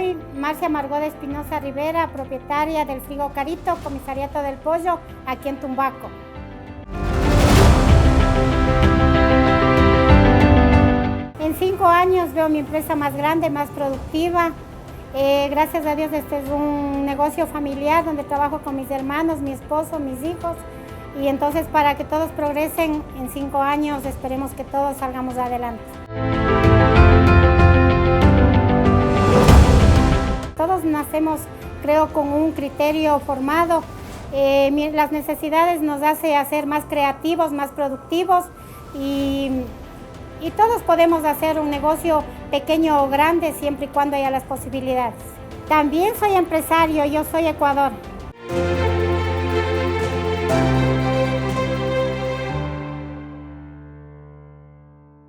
soy Marcia Margot Espinosa Rivera, propietaria del Frigo Carito, Comisariato del Pollo, aquí en Tumbaco. En 5 años veo mi empresa más grande, más productiva. Gracias a Dios este es un negocio familiar donde trabajo con mis hermanos, mi esposo, mis hijos. Y entonces para que todos progresen en 5 años, esperemos que todos salgamos adelante. Todos nacemos, creo, con un criterio formado. Las necesidades nos hacen ser más creativos, más productivos y todos podemos hacer un negocio pequeño o grande siempre y cuando haya las posibilidades. También soy empresario, yo soy Ecuador.